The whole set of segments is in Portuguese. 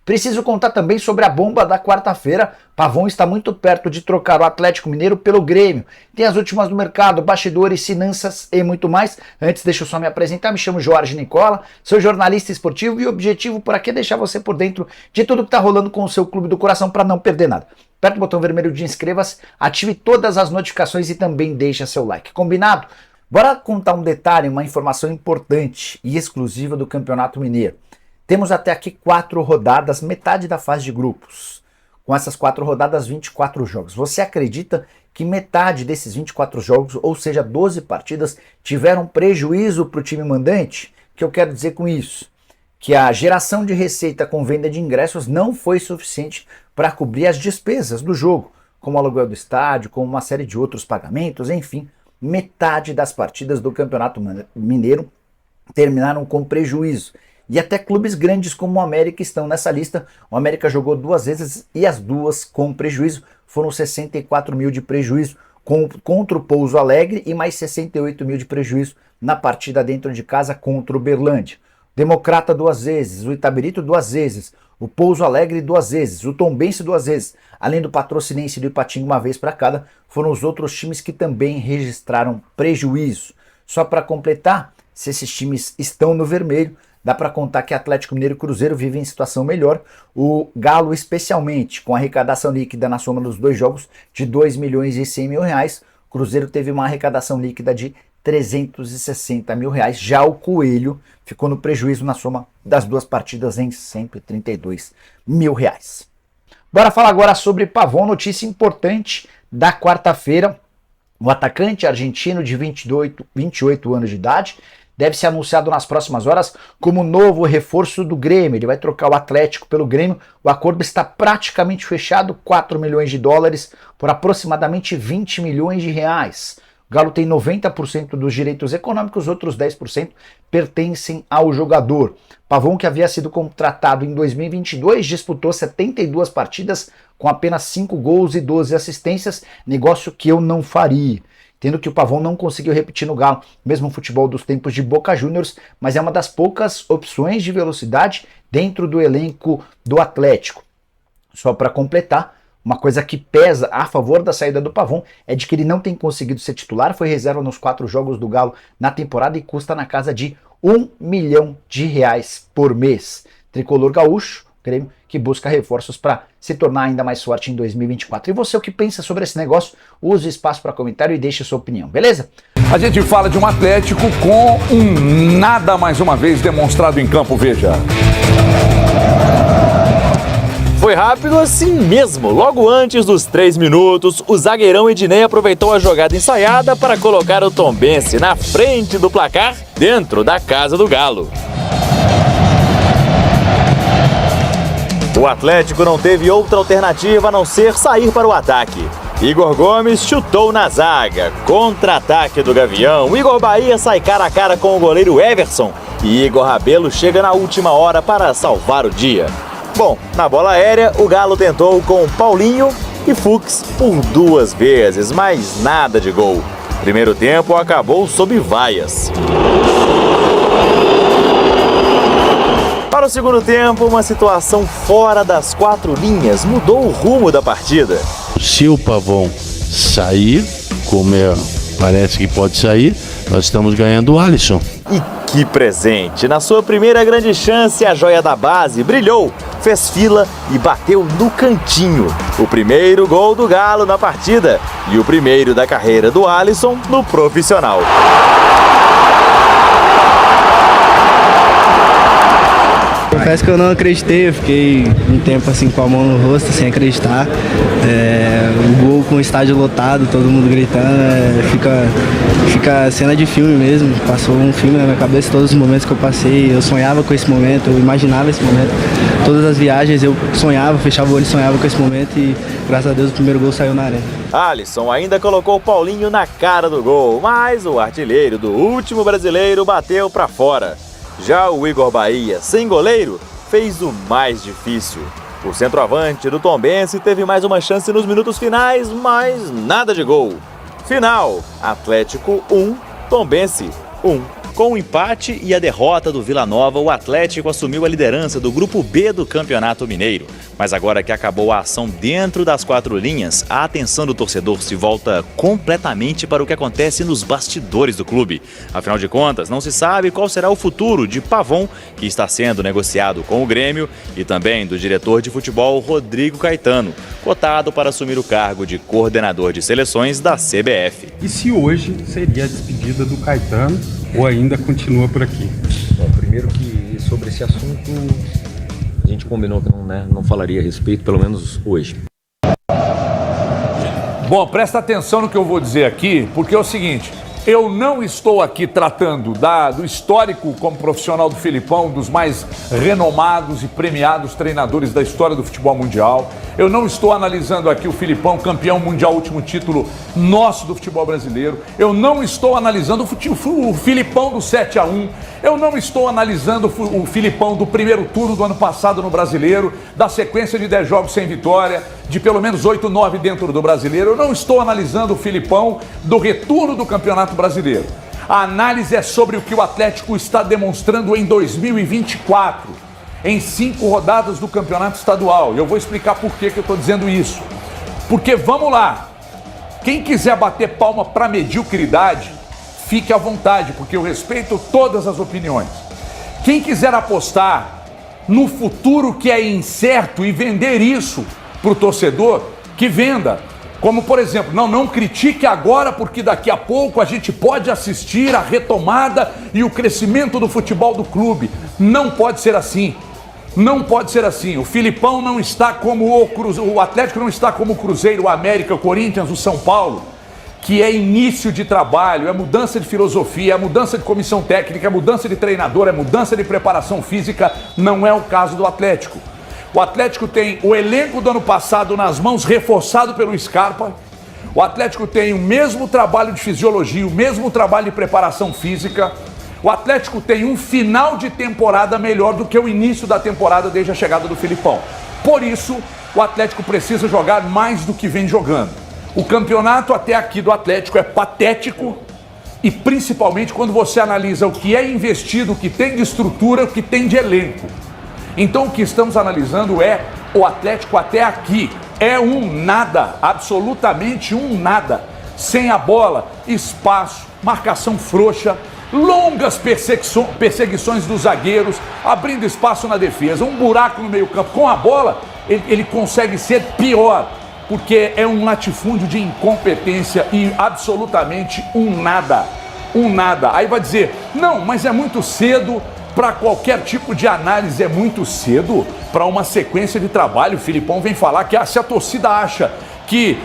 Preciso contar também sobre a bomba da quarta-feira. Pavão está muito perto de trocar o Atlético Mineiro pelo Grêmio. Tem as últimas no mercado, bastidores, finanças e muito mais. Antes, deixa eu só me apresentar. Me chamo Jorge Nicola, sou jornalista esportivo e o objetivo por aqui é deixar você por dentro de tudo que está rolando com o seu clube do coração para não perder nada. Aperta o botão vermelho de inscreva-se, ative todas as notificações e também deixa seu like. Combinado? Bora contar um detalhe, uma informação importante e exclusiva do Campeonato Mineiro. Temos até aqui 4 rodadas, metade da fase de grupos. Com essas 4 rodadas, 24 jogos. Você acredita que metade desses 24 jogos, ou seja, 12 partidas, tiveram prejuízo para o time mandante? O que eu quero dizer com isso? Que a geração de receita com venda de ingressos não foi suficiente para cobrir as despesas do jogo, como o aluguel do estádio, como uma série de outros pagamentos, enfim. Metade das partidas do Campeonato Mineiro terminaram com prejuízo. E até clubes grandes como o América estão nessa lista. O América jogou 2 vezes e as 2 com prejuízo. Foram 64 mil de prejuízo contra o Pouso Alegre e mais 68 mil de prejuízo na partida dentro de casa contra o Uberlândia. Democrata 2 vezes, o Itabirito 2 vezes, o Pouso Alegre 2 vezes, o Tombense 2 vezes, além do Patrocinense e do Ipatinga 1 vez para cada, foram os outros times que também registraram prejuízo. Só para completar, se esses times estão no vermelho, dá para contar que Atlético Mineiro e Cruzeiro vivem em situação melhor, o Galo especialmente, com arrecadação líquida na soma dos 2 jogos de 2 milhões e 100 mil reais, o Cruzeiro teve uma arrecadação líquida de 360 mil reais, já o Coelho ficou no prejuízo na soma das 2 partidas em 132 mil reais. Bora falar agora sobre Pavão, notícia importante da quarta-feira. O atacante argentino de 28 anos de idade deve ser anunciado nas próximas horas como novo reforço do Grêmio. Ele vai trocar o Atlético pelo Grêmio. O acordo está praticamente fechado, 4 milhões de dólares por aproximadamente 20 milhões de reais. O Galo tem 90% dos direitos econômicos, outros 10% pertencem ao jogador. Pavão, que havia sido contratado em 2022, disputou 72 partidas com apenas 5 gols e 12 assistências, negócio que eu não faria. Tendo que o Pavão não conseguiu repetir no Galo, mesmo o futebol dos tempos de Boca Juniors, mas é uma das poucas opções de velocidade dentro do elenco do Atlético. Só para completar, uma coisa que pesa a favor da saída do Pavão é de que ele não tem conseguido ser titular, foi reserva nos 4 jogos do Galo na temporada e custa na casa de 1 milhão de reais por mês. Tricolor gaúcho, Grêmio, que busca reforços para se tornar ainda mais forte em 2024. E você, o que pensa sobre esse negócio? Use o espaço para comentário e deixe a sua opinião, beleza? A gente fala de um Atlético com um nada mais uma vez demonstrado em campo, veja. Foi rápido assim mesmo. Logo antes dos 3 minutos, o zagueirão Ednei aproveitou a jogada ensaiada para colocar o Tombense na frente do placar dentro da casa do Galo. O Atlético não teve outra alternativa a não ser sair para o ataque. Igor Gomes chutou na zaga. Contra-ataque do Gavião. Igor Bahia sai cara a cara com o goleiro Everson. E Igor Rabelo chega na última hora para salvar o dia. Bom, na bola aérea, o Galo tentou com Paulinho e Fux por 2 vezes, mas nada de gol. Primeiro tempo acabou sob vaias. Para o segundo tempo, uma situação fora das 4 linhas mudou o rumo da partida. Se o Pavão sair, como parece que pode sair, nós estamos ganhando o Alisson. E que presente! Na sua primeira grande chance, a joia da base brilhou, fez fila e bateu no cantinho. O primeiro gol do Galo na partida e o primeiro da carreira do Alisson no profissional. Confesso que eu não acreditei, eu fiquei um tempo assim com a mão no rosto, sem acreditar. O gol com o estádio lotado, todo mundo gritando, fica cena de filme mesmo. Passou um filme na minha cabeça, todos os momentos que eu passei, eu sonhava com esse momento, eu imaginava esse momento. Todas as viagens eu sonhava, fechava o olho e sonhava com esse momento e graças a Deus o primeiro gol saiu na arena. Alisson ainda colocou o Paulinho na cara do gol, mas o artilheiro do último brasileiro bateu para fora. Já o Igor Bahia, sem goleiro, fez o mais difícil. O centroavante do Tombense teve mais uma chance nos minutos finais, mas nada de gol. Final, Atlético 1, Tombense 1. Com o empate e a derrota do Vila Nova, o Atlético assumiu a liderança do Grupo B do Campeonato Mineiro. Mas agora que acabou a ação dentro das 4 linhas, a atenção do torcedor se volta completamente para o que acontece nos bastidores do clube. Afinal de contas, não se sabe qual será o futuro de Pavon, que está sendo negociado com o Grêmio, e também do diretor de futebol Rodrigo Caetano, cotado para assumir o cargo de coordenador de seleções da CBF. E se hoje seria a despedida do Caetano ou ainda continua por aqui? Bom, primeiro que sobre esse assunto a gente combinou que não falaria a respeito, pelo menos hoje. Bom, presta atenção no que eu vou dizer aqui, porque é o seguinte, eu não estou aqui tratando do histórico como profissional do Filipão, dos mais renomados e premiados treinadores da história do futebol mundial. Eu não estou analisando aqui o Filipão, campeão mundial, último título nosso do futebol brasileiro. Eu não estou analisando o Filipão do 7-1. Eu não estou analisando o Filipão do primeiro turno do ano passado no Brasileiro, da sequência de 10 jogos sem vitória, de pelo menos 8, 9 dentro do Brasileiro. Eu não estou analisando o Filipão do retorno do Campeonato Brasileiro. A análise é sobre o que o Atlético está demonstrando em 2024, em 5 rodadas do Campeonato Estadual. E eu vou explicar por que eu estou dizendo isso. Porque, vamos lá, quem quiser bater palma para mediocridade, fique à vontade, porque eu respeito todas as opiniões. Quem quiser apostar no futuro que é incerto e vender isso para o torcedor, que venda. Como, por exemplo, não critique agora, porque daqui a pouco a gente pode assistir a retomada e o crescimento do futebol do clube. Não pode ser assim. Não pode ser assim. O Filipão não está como o Atlético não está como o Cruzeiro, o América, o Corinthians, o São Paulo, que é início de trabalho, é mudança de filosofia, é mudança de comissão técnica, é mudança de treinador, é mudança de preparação física. Não é o caso do Atlético. O Atlético tem o elenco do ano passado nas mãos, reforçado pelo Scarpa. O Atlético tem o mesmo trabalho de fisiologia, o mesmo trabalho de preparação física. O Atlético tem um final de temporada melhor do que o início da temporada desde a chegada do Filipão. Por isso, o Atlético precisa jogar mais do que vem jogando. O campeonato até aqui do Atlético é patético e principalmente quando você analisa o que é investido, o que tem de estrutura, o que tem de elenco. Então o que estamos analisando é o Atlético até aqui. É um nada, absolutamente um nada. Sem a bola, espaço, marcação frouxa, longas perseguições dos zagueiros, abrindo espaço na defesa, um buraco no meio campo. Com a bola, ele consegue ser pior, porque é um latifúndio de incompetência e absolutamente um nada. Um nada. Aí vai dizer, não, mas é muito cedo para qualquer tipo de análise, é muito cedo para uma sequência de trabalho. O Filipão vem falar que se a torcida acha que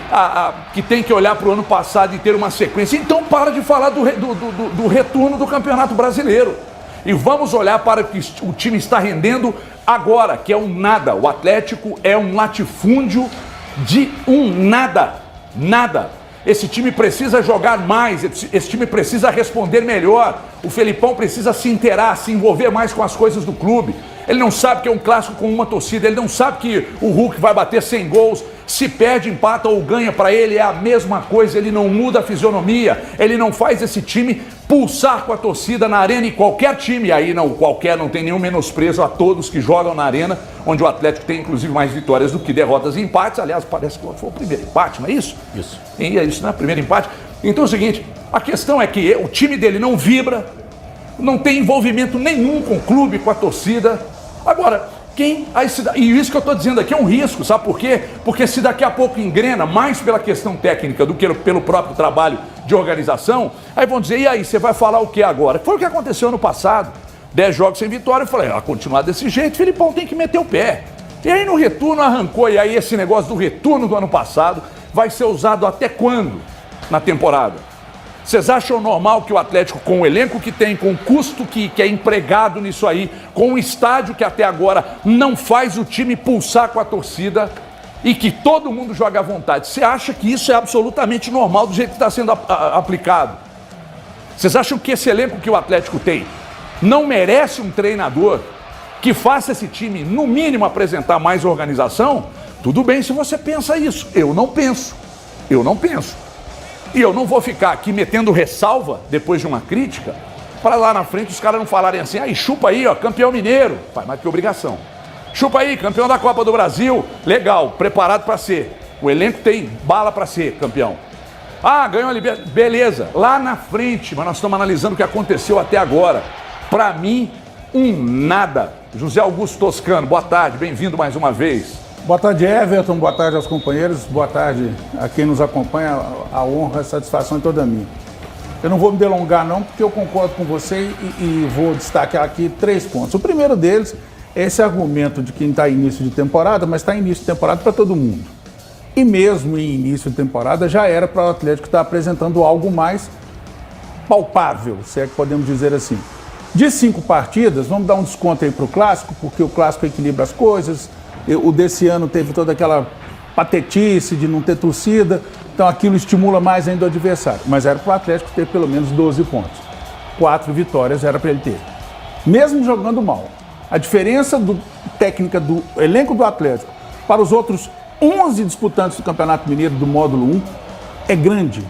tem que olhar para o ano passado e ter uma sequência, então para de falar do retorno do Campeonato Brasileiro. E vamos olhar para o que o time está rendendo agora, que é um nada. O Atlético é um latifúndio de um nada. Nada. Esse time precisa jogar mais, esse time precisa responder melhor. O Felipão precisa se inteirar, se envolver mais com as coisas do clube. Ele não sabe que é um clássico com uma torcida, ele não sabe que o Hulk vai bater 100 gols. Se perde, empata ou ganha, para ele é a mesma coisa, ele não muda a fisionomia, ele não faz esse time pulsar com a torcida na arena, e qualquer time, aí não, qualquer, não tem nenhum menosprezo a todos que jogam na arena, onde o Atlético tem inclusive mais vitórias do que derrotas e empates. Aliás, parece que foi o primeiro empate, não é isso? Isso. E é isso, né? Primeiro empate. Então é o seguinte, a questão é que o time dele não vibra, não tem envolvimento nenhum com o clube, com a torcida. Agora, e isso que eu estou dizendo aqui é um risco, sabe por quê? Porque se daqui a pouco engrena, mais pela questão técnica do que pelo próprio trabalho de organização, aí vão dizer, e aí, você vai falar o que agora? Foi o que aconteceu no passado, 10 jogos sem vitória. Eu falei, continuar desse jeito, o Filipão tem que meter o pé. E aí no retorno arrancou, e aí esse negócio do retorno do ano passado vai ser usado até quando na temporada? Vocês acham normal que o Atlético, com o elenco que tem, com o custo que é empregado nisso aí, com um estádio que até agora não faz o time pulsar com a torcida e que todo mundo joga à vontade, você acha que isso é absolutamente normal do jeito que está sendo aplicado? Vocês acham que esse elenco que o Atlético tem não merece um treinador que faça esse time, no mínimo, apresentar mais organização? Tudo bem se você pensa isso. Eu não penso. Eu não penso. E eu não vou ficar aqui metendo ressalva, depois de uma crítica, para lá na frente os caras não falarem assim, aí chupa aí, ó, campeão mineiro. Pai, mas que obrigação. Chupa aí, campeão da Copa do Brasil, legal, preparado para ser. O elenco tem bala para ser campeão. Ah, ganhou a Libertadores, beleza, lá na frente, mas nós estamos analisando o que aconteceu até agora. Para mim, nada. José Augusto Toscano, boa tarde, bem-vindo mais uma vez. Boa tarde, Everton, boa tarde aos companheiros, boa tarde a quem nos acompanha, a honra, a satisfação é toda minha. Eu não vou me delongar não, porque eu concordo com você e vou destacar aqui 3 pontos. O primeiro deles é esse argumento de quem está em início de temporada, mas está em início de temporada para todo mundo. E mesmo em início de temporada já era para o Atlético estar apresentando algo mais palpável, se é que podemos dizer assim. De 5 partidas, vamos dar um desconto aí para o Clássico, porque o Clássico equilibra as coisas. O desse ano teve toda aquela patetice de não ter torcida, então aquilo estimula mais ainda o adversário. Mas era para o Atlético ter pelo menos 12 pontos. 4 vitórias era para ele ter. Mesmo jogando mal. A diferença técnica do elenco do Atlético para os outros 11 disputantes do Campeonato Mineiro do módulo 1 é grande.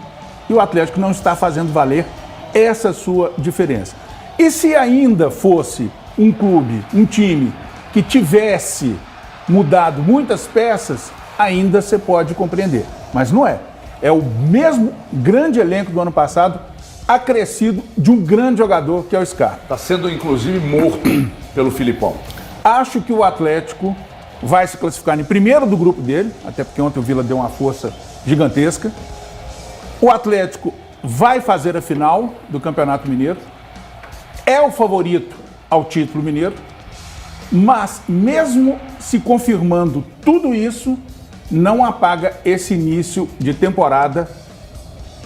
E o Atlético não está fazendo valer essa sua diferença. E se ainda fosse um clube, um time que tivesse mudado muitas peças, ainda você pode compreender. Mas não é. É o mesmo grande elenco do ano passado, acrescido de um grande jogador que é o Scarpa. Está sendo inclusive morto pelo Filipão. Acho que o Atlético vai se classificar em primeiro do grupo dele, até porque ontem o Vila deu uma força gigantesca. O Atlético vai fazer a final do Campeonato Mineiro, é o favorito ao título mineiro, mas mesmo se confirmando tudo isso, não apaga esse início de temporada,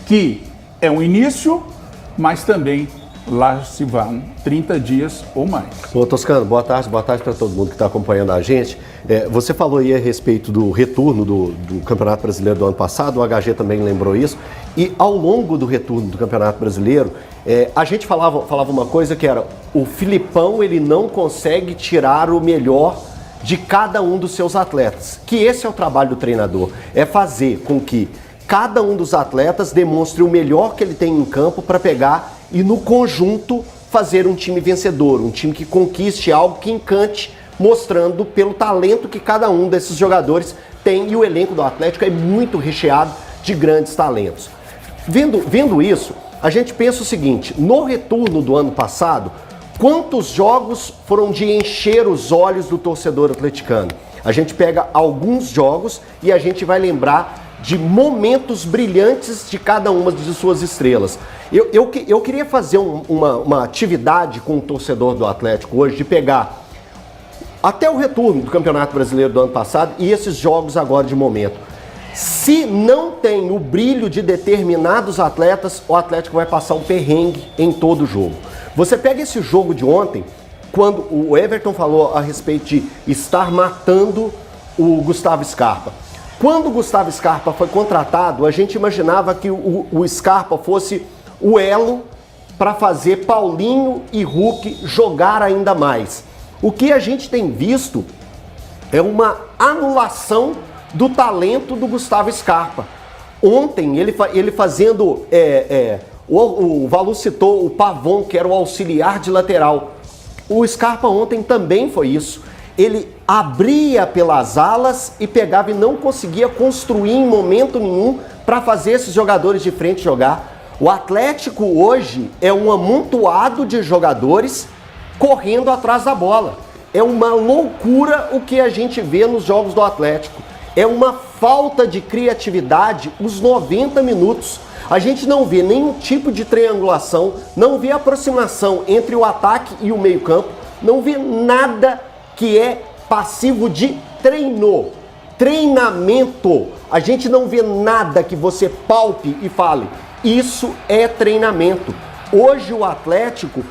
que é um início, mas também lá se vão 30 dias ou mais. Ô Toscano, boa tarde para todo mundo que está acompanhando a gente. Você falou aí a respeito do retorno do Campeonato Brasileiro do ano passado, o HG também lembrou isso, e ao longo do retorno do Campeonato Brasileiro, a gente falava uma coisa que era, o Filipão ele não consegue tirar o melhor de cada um dos seus atletas, que esse é o trabalho do treinador, é fazer com que cada um dos atletas demonstre o melhor que ele tem em campo para pegar e no conjunto fazer um time vencedor, um time que conquiste algo que encante, mostrando pelo talento que cada um desses jogadores tem, e o elenco do Atlético é muito recheado de grandes talentos. Vendo isso, a gente pensa o seguinte, no retorno do ano passado, quantos jogos foram de encher os olhos do torcedor atleticano? A gente pega alguns jogos e a gente vai lembrar de momentos brilhantes de cada uma de suas estrelas. Eu queria fazer uma atividade com o torcedor do Atlético hoje, de pegar até o retorno do Campeonato Brasileiro do ano passado e esses jogos agora de momento. Se não tem o brilho de determinados atletas, o Atlético vai passar um perrengue em todo o jogo. Você pega esse jogo de ontem, quando o Everton falou a respeito de estar matando o Gustavo Scarpa. Quando o Gustavo Scarpa foi contratado, a gente imaginava que o Scarpa fosse o elo para fazer Paulinho e Hulk jogar ainda mais. O que a gente tem visto é uma anulação do talento do Gustavo Scarpa. Ontem, ele fazendo... o Valu citou o Pavon, que era o auxiliar de lateral. O Scarpa ontem também foi isso. Ele abria pelas alas e pegava e não conseguia construir em momento nenhum para fazer esses jogadores de frente jogar. O Atlético hoje é um amontoado de jogadores correndo atrás da bola. É uma loucura o que a gente vê nos jogos do Atlético. É uma falta de criatividade os 90 minutos. A gente não vê nenhum tipo de triangulação, não vê aproximação entre o ataque e o meio-campo, não vê nada que é passivo de treinamento. A gente não vê nada que você palpe e fale, isso é treinamento. Hoje o Atlético,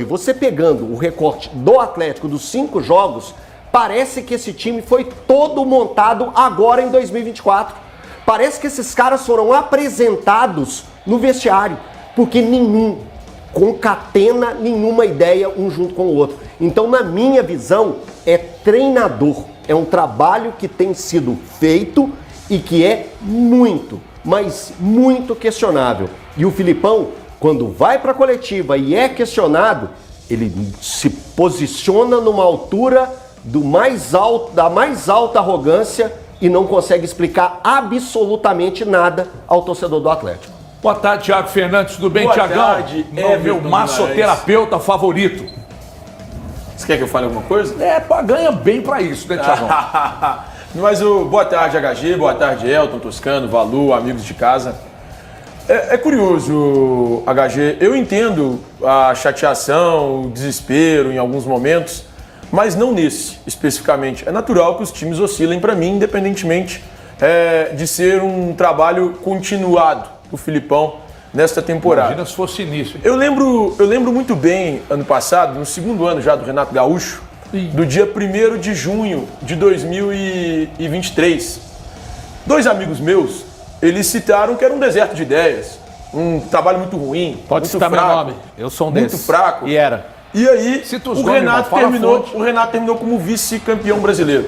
você pegando o recorte do Atlético dos 5 jogos, parece que esse time foi todo montado agora em 2024. Parece que esses caras foram apresentados no vestiário, porque nenhum concatena nenhuma ideia um junto com o outro. Então, na minha visão, é treinador. É um trabalho que tem sido feito e que é muito, mas muito questionável. E o Filipão quando vai para a coletiva e é questionado, ele se posiciona numa altura da mais alta arrogância e não consegue explicar absolutamente nada ao torcedor do Atlético. Boa tarde, Thiago Fernandes, tudo bem, Boa Thiagão? tarde, Meu massoterapeuta favorito. Você quer que eu fale alguma coisa? Ganha bem pra isso, né, Thiagão? Mas boa tarde, HG, boa tarde, Elton, Toscano, Valu, amigos de casa. É curioso, HG, eu entendo a chateação, o desespero em alguns momentos, mas não nesse, especificamente. É natural que os times oscilem para mim, independentemente de ser um trabalho continuado do Filipão nesta temporada. Imagina se fosse início. Eu lembro muito bem, ano passado, no segundo ano já do Renato Gaúcho, do dia 1º de junho de 2023. Dois amigos meus, eles citaram que era um deserto de ideias, um trabalho muito ruim, Pode muito citar fraco, meu nome, eu sou um muito desses. fraco. E era. E aí, Cita os o nomes, Renato irmão, fala a fonte. terminou como vice-campeão brasileiro.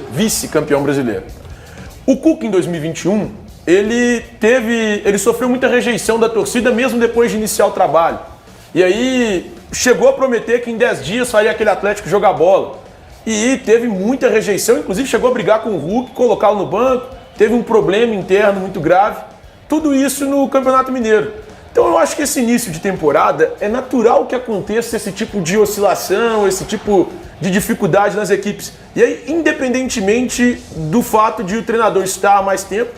O Cuca, em 2021, ele sofreu muita rejeição da torcida, mesmo depois de iniciar o trabalho. E aí, chegou a prometer que em 10 dias faria aquele Atlético jogar bola. E teve muita rejeição, inclusive chegou a brigar com o Hulk, colocá-lo no banco, teve um problema interno muito grave. Tudo isso no Campeonato Mineiro. Então eu acho que esse início de temporada é natural que aconteça esse tipo de oscilação, esse tipo de dificuldade nas equipes. E aí, independentemente do fato de o treinador estar há mais tempo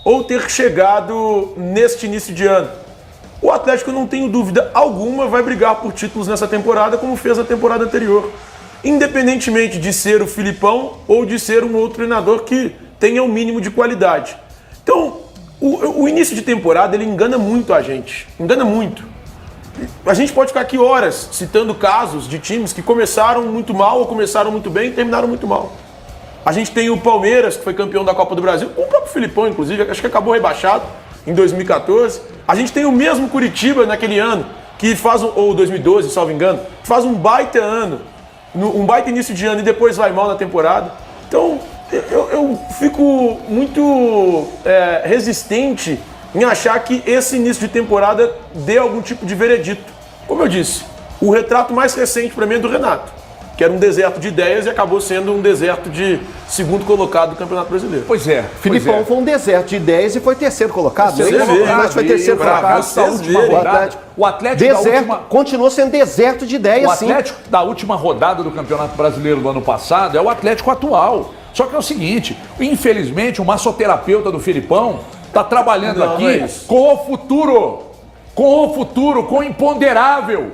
ou ter chegado neste início de ano, o Atlético, não tenho dúvida alguma, vai brigar por títulos nessa temporada como fez na temporada anterior. Independentemente de ser o Filipão ou de ser um outro treinador que tenha um mínimo de qualidade. Então, o início de temporada, ele engana muito a gente. Engana muito. A gente pode ficar aqui horas citando casos de times que começaram muito mal ou começaram muito bem e terminaram muito mal. A gente tem o Palmeiras, que foi campeão da Copa do Brasil, o próprio Filipão, inclusive, acho que acabou rebaixado em 2014. A gente tem o mesmo Curitiba naquele ano, que faz, ou 2012, salvo engano, faz um baita ano, um baita início de ano e depois vai mal na temporada. Então, eu fico muito resistente em achar que esse início de temporada dê algum tipo de veredito. Como eu disse, o retrato mais recente para mim é do Renato, que era um deserto de ideias e acabou sendo um deserto de segundo colocado do Campeonato Brasileiro. Pois é. Filipão foi um deserto de ideias e foi terceiro colocado. Mas foi terceiro colocado. O Atlético continuou sendo deserto de ideias, O Atlético da última rodada do Campeonato Brasileiro do ano passado é o Atlético atual. Só que é o seguinte, infelizmente o massoterapeuta do Filipão está trabalhando aqui com o futuro, com o imponderável.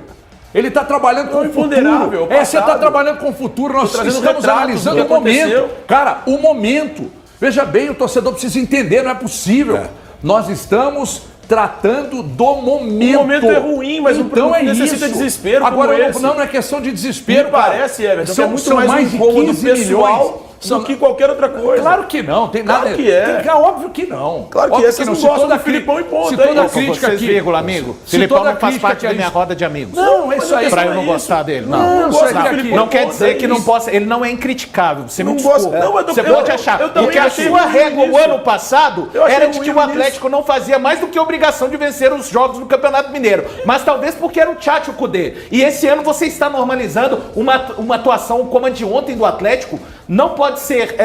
Ele está trabalhando com o futuro. Você está trabalhando com o futuro, nós estamos analisando o momento. Cara, o momento. Veja bem, o torcedor precisa entender, não é possível. Nós estamos tratando do momento. O momento é ruim, mas então necessita desespero. Agora, não é questão de desespero. Me parece, Everton, são, é muito são mais de incômodo 15 pessoal milhões. Do que qualquer outra coisa. Claro que não, tem nada. Claro que é. Óbvio que não. Claro que é. Vocês não gostam do Filipão e ponto. Se toda crítica aqui, vírgula, amigo. Filipão não faz parte da minha roda de amigos. Não, é isso aí. Pra eu não gostar dele. Não quer dizer que não possa. Ele não é incriticável. Você me desculpa. Você pode achar. Porque a sua régua o ano passado era de que o Atlético não fazia mais do que obrigação de vencer os jogos no Campeonato Mineiro. Mas talvez porque era o Tchatcho Kudê. E esse ano você está normalizando uma atuação como a de ontem do Atlético. Não pode ser,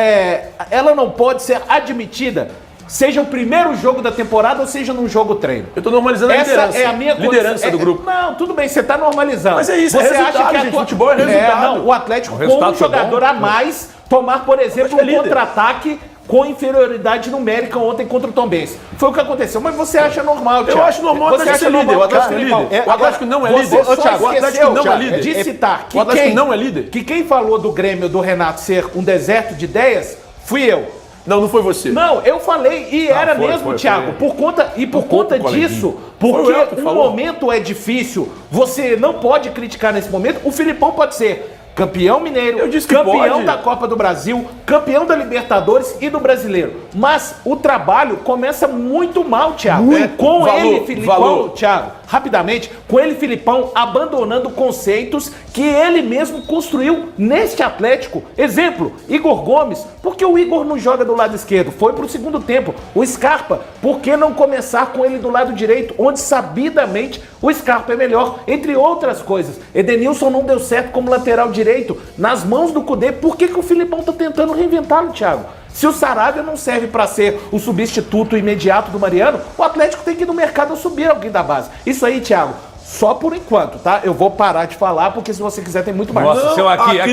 ela não pode ser admitida, seja o primeiro jogo da temporada ou seja num jogo treino. Eu tô normalizando a liderança. Essa é a minha liderança do grupo. Não, tudo bem, você tá normalizando. Mas é isso, você resultado, acha que futebol é resultado. o Atlético com um jogador a mais tomar, por exemplo, um contra-ataque com inferioridade numérica ontem contra o Tombense. Foi o que aconteceu. Mas você acha normal, Thiago? Eu acho normal o Atlético ser líder. O Atlético é líder. O Atlético não é líder. O Atlético não é líder. De citar que o Atlético não é líder. Que quem falou do Grêmio do Renato ser um deserto de ideias fui eu. Não foi você. Não, eu falei e era mesmo, Thiago. Por conta disso, porque o momento é difícil, você não pode criticar nesse momento. O Filipão pode ser campeão mineiro, campeão da Copa do Brasil, campeão da Libertadores e do Brasileiro. Mas o trabalho começa muito mal, Thiago. Com ele, Filipão, Thiago. rapidamente, com ele, Filipão, abandonando conceitos que ele mesmo construiu neste Atlético. Exemplo, Igor Gomes, por que o Igor não joga do lado esquerdo? Foi pro segundo tempo. O Scarpa, por que não começar com ele do lado direito, onde sabidamente o Scarpa é melhor, entre outras coisas. Edenilson não deu certo como lateral direito, nas mãos do Cudê. Por que o Filipão tá tentando reinventá-lo, Thiago? Se o Saravia não serve para ser o substituto imediato do Mariano, o Atlético tem que ir no mercado subir alguém da base. Isso aí, Thiago, só por enquanto, tá? Eu vou parar de falar, porque se você quiser tem muito mais. Nossa, não, aqui. pra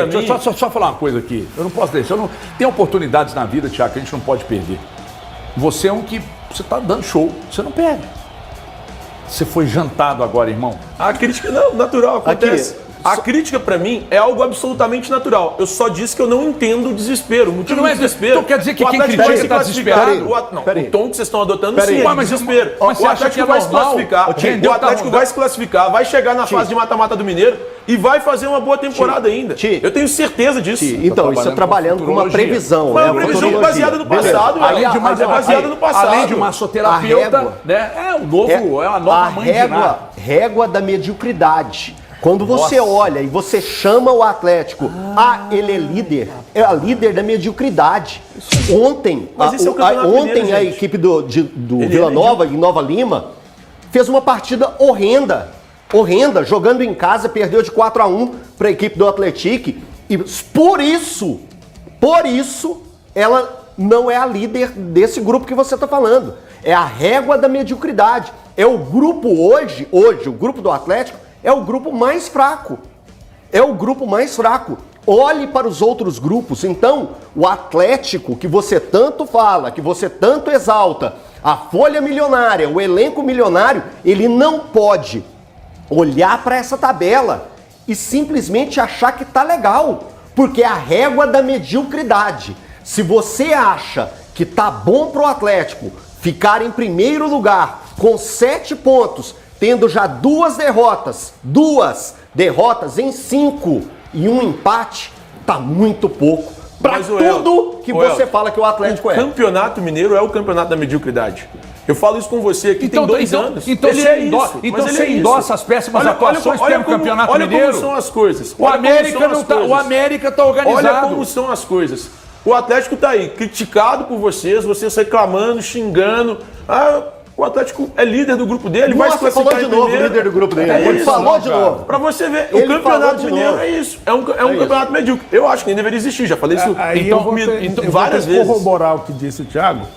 mim... Deixa eu só falar uma coisa aqui. Eu não posso deixar. Tem oportunidades na vida, Thiago, que a gente não pode perder. Você é um que... Você tá dando show, você não perde. Você foi jantado agora, irmão. A crítica, não, natural, acontece. A crítica, pra mim, é algo absolutamente natural. Eu só disse que eu não entendo o desespero. O motivo do desespero. Então quer dizer que quem critica tá desesperado? O tom que vocês estão adotando, sim, é desespero. Mas o Atlético vai se classificar. O Atlético vai se classificar, vai chegar na fase de mata-mata do Mineiro e vai fazer uma boa temporada ainda. Eu tenho certeza disso. Então, isso é trabalhando com uma previsão. Uma previsão baseada no passado. Baseada no passado. Além de massoterapeuta, né? É a nova mãe de nada. Régua da mediocridade. Quando você olha e você chama o Atlético, ele é líder, é a líder da mediocridade. Ontem a equipe do Vila Nova, em Nova Lima, fez uma partida horrenda, jogando em casa, perdeu de 4-1 para a equipe do Atlético, e por isso, ela não é a líder desse grupo que você está falando. É a régua da mediocridade. É o grupo hoje, o grupo do Atlético, é o grupo mais fraco. Olhe para os outros grupos. Então, o Atlético, que você tanto fala, que você tanto exalta, a folha milionária, o elenco milionário, ele não pode olhar para essa tabela e simplesmente achar que tá legal, porque é a régua da mediocridade. Se você acha que tá bom pro Atlético ficar em primeiro lugar com 7 pontos, tendo já 2 derrotas em 5 e um empate, tá muito pouco para tudo que você fala que o Atlético é. O Campeonato Mineiro é o campeonato da mediocridade. Eu falo isso com você aqui tem 2 anos. Então você endossa as péssimas atuações pelo Campeonato Mineiro? Olha como são as coisas. O América tá organizado. Olha como são as coisas. O Atlético tá aí, criticado por vocês reclamando, xingando. O Atlético é líder do grupo dele, vai se classificar falou de novo, líder do grupo dele. Ele falou de novo. Pra você ver, o Campeonato Mineiro é isso. É um campeonato medíocre. Eu acho que nem deveria existir, já falei isso várias vezes. Eu vou corroborar o que disse o Thiago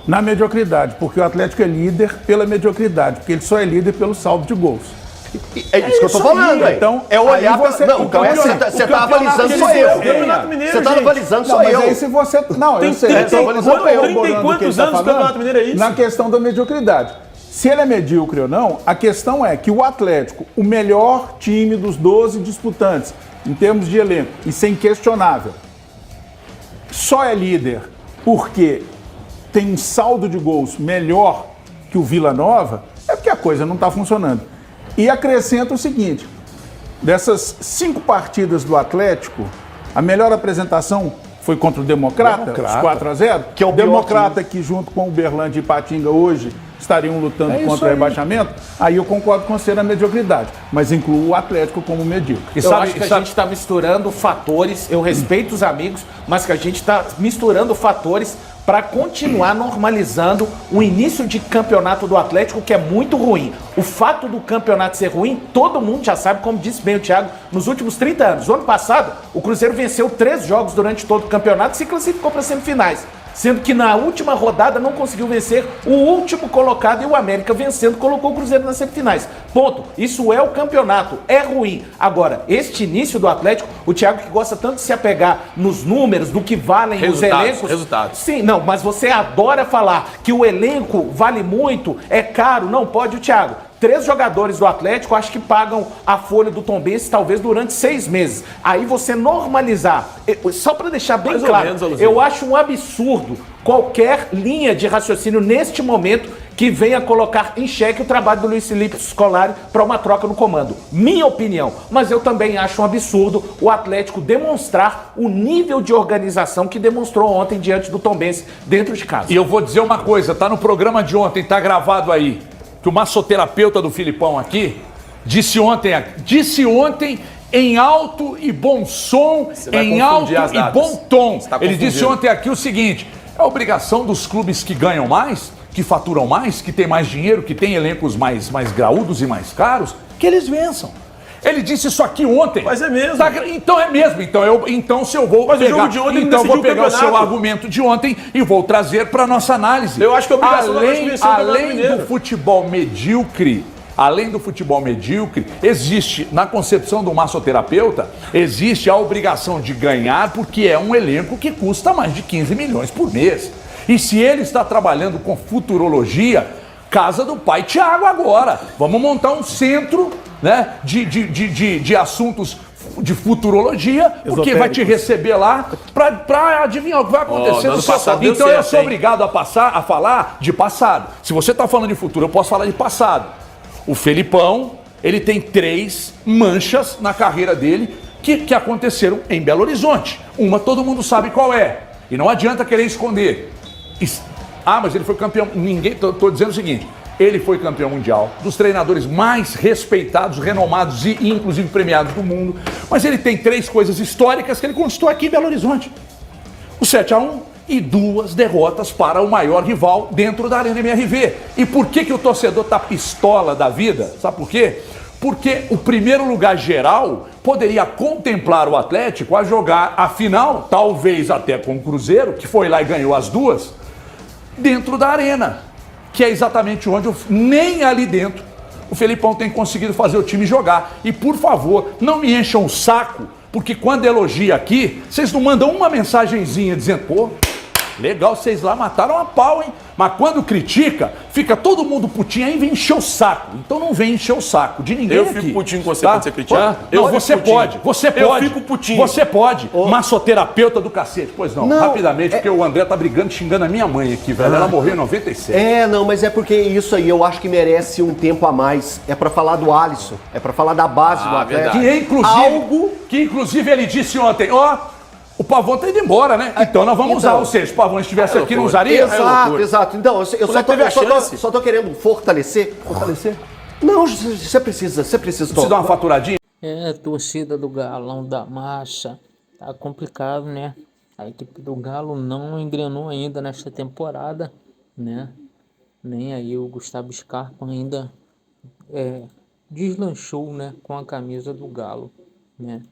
na mediocridade, porque o Atlético é líder pela mediocridade, porque ele só é líder pelo saldo de gols. É isso que eu tô falando, então é olhar pra você. Não, então você tá avalizando só eu. Você tá avalizando só eu. Mas aí se você. Não, eu sei. Tem quantos anos o Campeonato Mineiro é isso? Na questão da mediocridade. Se ele é medíocre ou não, a questão é que o Atlético, o melhor time dos 12 disputantes, em termos de elenco, isso é inquestionável, só é líder porque tem um saldo de gols melhor que o Vila Nova, é porque a coisa não está funcionando. E acrescenta o seguinte, dessas 5 partidas do Atlético, a melhor apresentação foi contra o Democrata, os 4-0, que é o Democrata que junto com o Uberlândia e Ipatinga hoje estariam lutando contra o rebaixamento, aí eu concordo com você na mediocridade, mas incluo o Atlético como medíocre. Eu acho que a gente está misturando fatores, eu respeito os amigos, mas que a gente está misturando fatores para continuar normalizando o início de campeonato do Atlético, que é muito ruim. O fato do campeonato ser ruim, todo mundo já sabe, como disse bem o Thiago, nos últimos 30 anos. No ano passado, o Cruzeiro venceu 3 jogos durante todo o campeonato e se classificou para semifinais. Sendo que na última rodada não conseguiu vencer o último colocado e o América vencendo colocou o Cruzeiro nas semifinais. Ponto. Isso é o campeonato. É ruim. Agora, este início do Atlético, o Thiago que gosta tanto de se apegar nos números, do que valem os elencos. Resultados. Sim, não, mas você adora falar que o elenco vale muito, é caro. Não pode, o Thiago. 3 jogadores do Atlético acho que pagam a folha do Tombense talvez durante 6 meses. Aí você normalizar, só para deixar bem claro, eu acho um absurdo qualquer linha de raciocínio neste momento que venha colocar em xeque o trabalho do Luiz Felipe Scolari para uma troca no comando. Minha opinião. Mas eu também acho um absurdo o Atlético demonstrar o nível de organização que demonstrou ontem diante do Tombense dentro de casa. E eu vou dizer uma coisa, tá no programa de ontem, tá gravado aí. que o massoterapeuta do Filipão aqui disse ontem em alto e bom som, em alto e bom tom. Ele disse ontem aqui o seguinte: é obrigação dos clubes que ganham mais, que faturam mais, que têm mais dinheiro, que têm elencos mais graúdos e mais caros, que eles vençam. Ele disse isso aqui ontem. Mas é mesmo. Então é mesmo. Então se eu vou Mas pegar, o jogo de ontem então eu vou pegar o seu campeonato. argumento de ontem e vou trazer para nossa análise. Eu acho que a obrigação da gente vencer o Campeonato além Mineiro. do futebol medíocre, existe, na concepção do massoterapeuta, existe a obrigação de ganhar porque é um elenco que custa mais de 15 milhões por mês. E se ele está trabalhando com futurologia, casa do pai Thiago agora. Vamos montar um centro, né, de assuntos de futurologia, porque vai te receber lá para adivinhar o que vai acontecer no passado. Então eu sou obrigado a falar de passado. Se você está falando de futuro, eu posso falar de passado. O Felipão, ele tem 3 manchas na carreira dele que aconteceram em Belo Horizonte. Uma todo mundo sabe qual é. E não adianta querer esconder. Mas ele foi campeão. Tô dizendo o seguinte: ele foi campeão mundial, dos treinadores mais respeitados, renomados e inclusive premiados do mundo. Mas ele tem 3 coisas históricas que ele conquistou aqui em Belo Horizonte: o 7-1 e 2 derrotas para o maior rival dentro da Arena MRV. E por que o torcedor tá pistola da vida? Sabe por quê? Porque o primeiro lugar geral poderia contemplar o Atlético a jogar a final, talvez até com o Cruzeiro, que foi lá e ganhou as 2, dentro da Arena, que é exatamente onde, nem ali dentro, o Felipão tem conseguido fazer o time jogar. E, por favor, não me encham o saco, porque quando elogia aqui, vocês não mandam uma mensagenzinha dizendo: pô, legal, vocês lá mataram a pau, hein? Mas quando critica, fica todo mundo putinho, aí vem encher o saco. Então não vem encher o saco de ninguém. Eu aqui, fico putinho com você tá? quando você critica? Não, você pode. Eu fico putinho. Você pode. Massoterapeuta do cacete. Pois não, rapidamente, porque o André tá brigando, xingando a minha mãe aqui, velho. Ela morreu em 97. Não, mas é porque isso aí eu acho que merece um tempo a mais. É pra falar do Alisson, é pra falar da base do Atlético. Que inclusive ele disse ontem: o Pavão tá indo embora, né? Então nós vamos usar. Ou seja, se o Pavão estivesse aqui, não usaria? Exato. Então, eu só tô querendo fortalecer. Não, você precisa dar uma faturadinha? Torcida do Galão da Massa. Tá complicado, né? A equipe do Galo não engrenou ainda nesta temporada, né? Nem aí o Gustavo Scarpa ainda deslanchou, né, com a camisa do Galo, né?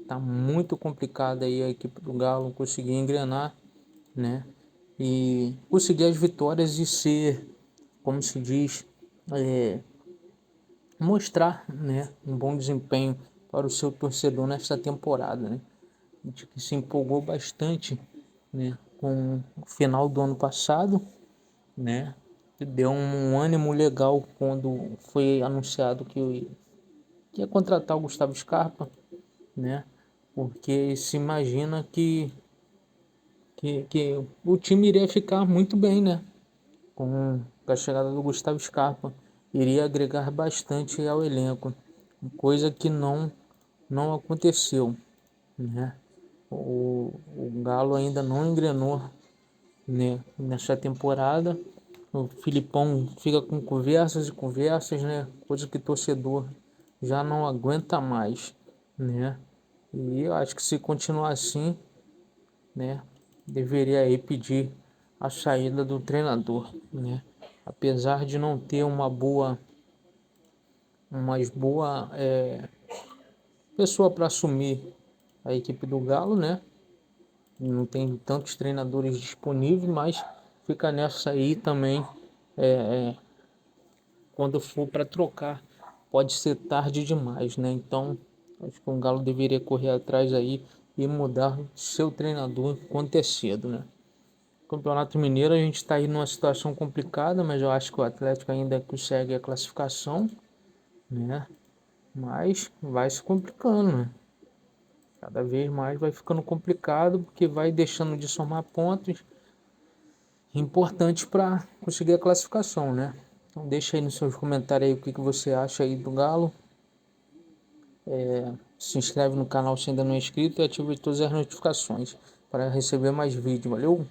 Tá muito complicado aí a equipe do Galo conseguir engrenar, né? E conseguir as vitórias e ser, como se diz, mostrar, né, um bom desempenho para o seu torcedor nesta temporada, né? A gente que se empolgou bastante, né, com o final do ano passado, né? Deu um ânimo legal quando foi anunciado que ia contratar o Gustavo Scarpa, né? Porque se imagina que o time iria ficar muito bem, né? Com a chegada do Gustavo Scarpa, iria agregar bastante ao elenco, coisa que não aconteceu, né? O Galo ainda não engrenou, né, nessa temporada. O Filipão fica com conversas e conversas, né? Coisa que o torcedor já não aguenta mais, né? E eu acho que se continuar assim, né, deveria aí pedir a saída do treinador, né? Apesar de não ter uma boa pessoa para assumir a equipe do Galo, né? Não tem tantos treinadores disponíveis, mas fica nessa aí também. Quando for para trocar, pode ser tarde demais, né? Então acho que o Galo deveria correr atrás aí e mudar seu treinador quanto é cedo, né? Campeonato Mineiro, a gente está aí numa situação complicada, mas eu acho que o Atlético ainda consegue a classificação, né? Mas vai se complicando, né? Cada vez mais vai ficando complicado, porque vai deixando de somar pontos importantes para conseguir a classificação, né? Então deixa aí nos seus comentários aí o que você acha aí do Galo. Se inscreve no canal se ainda não é inscrito e ative todas as notificações para receber mais vídeos. Valeu?